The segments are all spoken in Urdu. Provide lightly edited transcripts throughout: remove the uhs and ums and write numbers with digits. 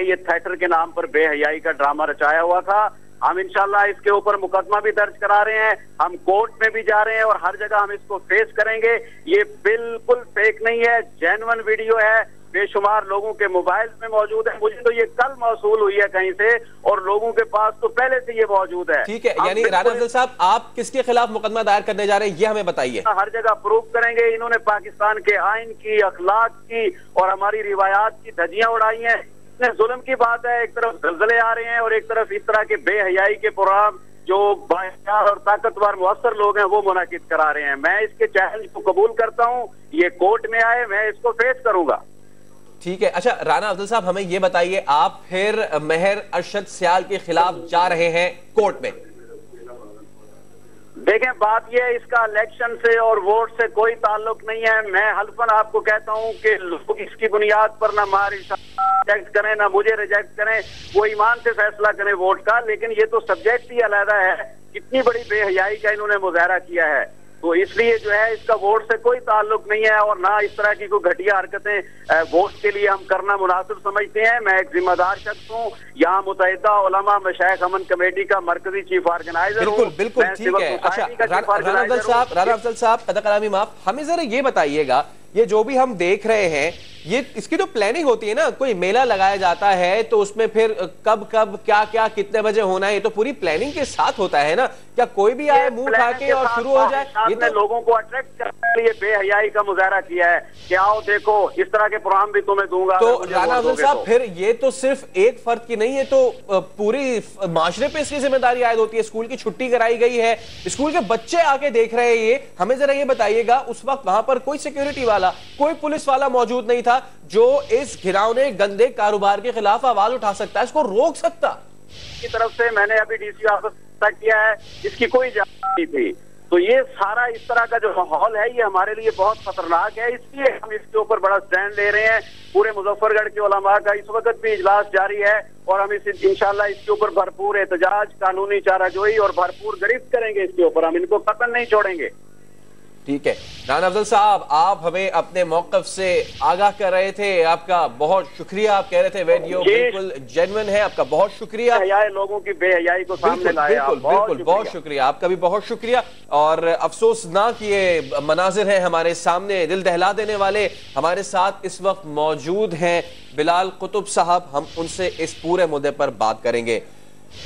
یہ تھیٹر کے نام پر بے حیائی کا ڈرامہ رچایا ہوا تھا. ہم انشاءاللہ اس کے اوپر مقدمہ بھی درج کرا رہے ہیں, ہم کورٹ میں بھی جا رہے ہیں اور ہر جگہ ہم اس کو فیس کریں گے. یہ بالکل فیک نہیں ہے, جینون ویڈیو ہے, بے شمار لوگوں کے موبائل میں موجود ہے. مجھے تو یہ کل موصول ہوئی ہے کہیں سے, اور لوگوں کے پاس تو پہلے سے یہ موجود ہے. ٹھیک ہے, یعنی رانا افضل صاحب آپ کس کے خلاف مقدمہ دائر کرنے جا رہے ہیں یہ ہمیں بتائیے. ہر جگہ پروف کریں گے. انہوں نے پاکستان کے آئین کی, اخلاق کی اور ہماری روایات کی دھجیاں اڑائی ہیں. اتنے ظلم کی بات ہے, ایک طرف زلزلے آ رہے ہیں اور ایک طرف اس طرح کے بے حیائی کے پروگرام جو بااختیار اور طاقتور مؤثر لوگ ہیں وہ منعقد کرا رہے ہیں. میں اس کے چیلنج کو قبول کرتا ہوں, یہ کورٹ میں آئے, میں اس کو فیس کروں گا. ٹھیک ہے. اچھا رانا افضل صاحب ہمیں یہ بتائیے, آپ پھر مہر ارشد سیال کے خلاف جا رہے ہیں کورٹ میں؟ دیکھیں بات یہ ہے, اس کا الیکشن سے اور ووٹ سے کوئی تعلق نہیں ہے. میں حلفاً آپ کو کہتا ہوں کہ لوگ اس کی بنیاد پر نہ مار ریجیکٹ کریں نہ مجھے ریجیکٹ کریں, وہ ایمان سے فیصلہ کریں ووٹ کا. لیکن یہ تو سبجیکٹ ہی علیحدہ ہے, کتنی بڑی بے حیائی کا انہوں نے مظاہرہ کیا ہے. تو اس لیے جو ہے اس کا ووٹ سے کوئی تعلق نہیں ہے, اور نہ اس طرح کی کوئی گھٹیا حرکتیں ووٹ کے لیے ہم کرنا مناسب سمجھتے ہیں. میں ایک ذمہ دار شخص ہوں, یہاں متحدہ علماء مشائخ امن کمیٹی کا مرکزی چیف آرگنائزر ہوں. بالکل ٹھیک ہے. اچھا رانا افضل صاحب قدر کلامی معاف, ہمیں ذرا یہ بتائیے گا, یہ جو بھی ہم دیکھ رہے ہیں یہ اس کی تو پلاننگ ہوتی ہے نا, کوئی میلہ لگایا جاتا ہے تو اس میں پھر کب کیا کتنے بجے ہونا ہے, یہ تو پوری پلاننگ کے ساتھ ہوتا ہے نا. کیا کوئی بھی آئے منہ کھا کے اور شروع ہو جائے؟ یہ تو لوگوں کو اٹریکٹ کرنے کے لیے بے حیائی کا مظاہرہ کیا ہے کہ آؤ دیکھو اس طرح کے پروگرام بھی تمہیں دوں گا. تو رانا افضل صاحب پھر یہ تو صرف ایک فرد کی نہیں ہے, تو پوری معاشرے پہ اس کی ذمہ داری عائد ہوتی ہے. اسکول کی چھٹی کرائی گئی ہے, اسکول کے بچے آ کے دیکھ رہے ہیں. یہ ہمیں ذرا یہ بتائیے گا, اس وقت وہاں پر کوئی سیکیورٹی والا, کوئی پولیس والا موجود نہیں تھا جو اس گھراؤنے گندے کاروبار کے خلاف آواز اٹھا سکتا ہے, اس کو روک سکتا؟ کی طرف سے میں نے ابھی ڈی سی آفس کیا ہے, اس کی کوئی اجازت نہیں تھی. تو یہ سارا اس طرح کا جو ماحول ہے یہ ہمارے لیے بہت خطرناک ہے. اس لیے ہم اس کے اوپر بڑا سٹینڈ لے رہے ہیں. پورے مظفر گڑھ کے علماء کا اس وقت بھی اجلاس جاری ہے, اور ہم انشاءاللہ اس کے اوپر بھرپور احتجاج, قانونی چارہ جوئی اور بھرپور گرفت کریں گے. اس کے اوپر ہم ان کو قتل نہیں چھوڑیں گے. ٹھیک ہے. رانا افضل صاحب آپ ہمیں اپنے موقف سے آگاہ کر رہے تھے, آپ کا بہت شکریہ. آپ کہہ رہے تھے ویڈیو بالکل جینوئن ہے, آپ کا بہت شکریہ. لوگوں کی بے حیائی کو سامنے لائے, بالکل بہت شکریہ, آپ کا بھی بہت شکریہ. اور افسوسناک یہ مناظر ہیں ہمارے سامنے, دل دہلا دینے والے. ہمارے ساتھ اس وقت موجود ہیں بلال قطب صاحب, ہم ان سے اس پورے مدعے پر بات کریں گے.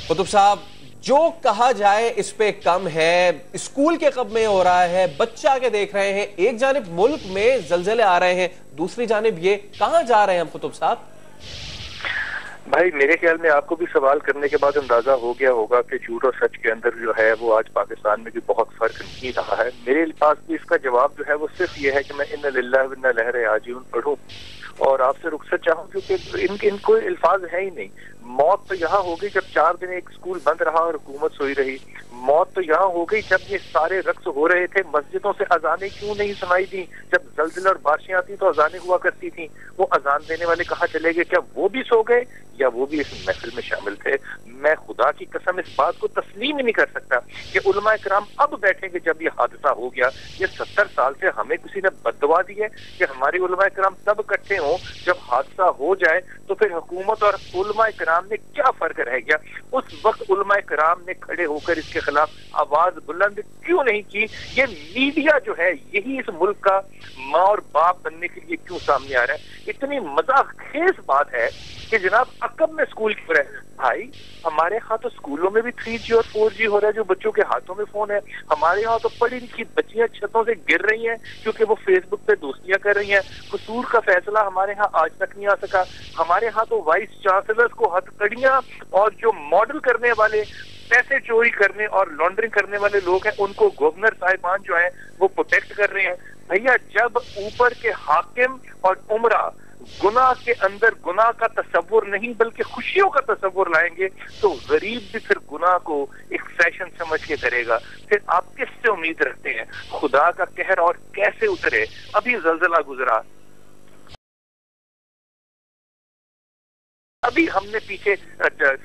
قطب صاحب, جو کہا جائے اس پہ کم ہے. اسکول کے قب میں ہو رہا ہے, بچہ کے دیکھ رہے ہیں, ایک جانب ملک میں زلزلے آ رہے ہیں, دوسری جانب یہ کہاں جا رہے ہیں ہم قطب صاحب؟ بھائی میرے خیال میں آپ کو بھی سوال کرنے کے بعد اندازہ ہو گیا ہوگا کہ جھوٹ اور سچ کے اندر جو ہے وہ آج پاکستان میں بھی بہت فرق نہیں رہا ہے. میرے پاس بھی اس کا جواب جو ہے وہ صرف یہ ہے کہ میں انا للہ و انا الیہ راجعون پڑھوں اور آپ سے رخصت چاہوں, کیونکہ ان کو الفاظ ہے ہی نہیں. موت تو یہاں ہو گئی جب 4 دن ایک اسکول بند رہا اور حکومت سوئی رہی. موت تو یہاں ہو گئی جب یہ سارے رقص ہو رہے تھے, مسجدوں سے اذانیں کیوں نہیں سنائی دی؟ جب زلزلے اور بارشیں آتی تو اذانیں ہوا کرتی تھیں. وہ اذان دینے والے کہاں چلے گئے؟ کیا وہ بھی سو گئے یا وہ بھی اس محفل میں شامل تھے؟ میں خدا کی قسم اس بات کو تسلیم ہی نہیں کر سکتا کہ علماء کرام اب بیٹھیں گے جب یہ حادثہ ہو گیا. یہ 70 سال سے ہمیں کسی نے بد دعا دی ہے کہ ہمارے علماء کرام تب اکٹھے ہوں جب حادثہ ہو جائے. تو پھر حکومت اور علماء کرام میں کیا فرق رہ گیا؟ اس وقت علماء کرام نے کھڑے ہو کر اس کے خلاف آواز بلند کیوں نہیں کی؟ یہ میڈیا جو ہے یہی اس ملک کا ماں اور باپ بننے کے لیے کیوں سامنے آ رہا ہے؟ اتنی مزاح خیز بات ہے کہ جناب عقب میں اسکول کیوں رہے بھائی؟ ہمارے ہاں تو اسکولوں میں بھی 3G اور 4G ہو رہا ہے, جو بچوں کے ہاتھوں میں فون ہے. ہمارے ہاں تو پڑھی لکھی بچیاں چھتوں سے گر رہی ہیں کیونکہ وہ فیس بک پہ دوستیاں کر رہی ہیں. قصور کا فیصلہ ہمارے ہاں آج تک نہیں آ سکا. ہمارے ہاں تو وائس چانسلرز کو ہتھکڑیاں اور جو ماڈل کرنے والے, پیسے چوری کرنے اور لانڈرنگ کرنے والے لوگ ہیں ان کو گورنر صاحبان جو ہیں وہ پروٹیکٹ کر رہے ہیں. بھیا جب اوپر کے حاکم اور عمرہ گناہ کے اندر گناہ کا تصور نہیں بلکہ خوشیوں کا تصور لائیں گے تو غریب بھی پھر گناہ کو ایک فیشن سمجھ کے کرے گا. پھر آپ کس سے امید رکھتے ہیں؟ خدا کا قہر اور کیسے اترے؟ ابھی زلزلہ گزرا, ابھی ہم نے پیچھے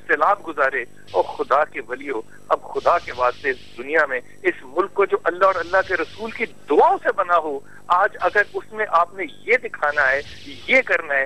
سیلاب گزارے. اور خدا کے ولیو, اب خدا کے واسطے دنیا میں اس ملک کو جو اللہ اور اللہ کے رسول کی دعاؤں سے بنا ہو, آج اگر اس میں آپ نے یہ دکھانا ہے, یہ کرنا ہے,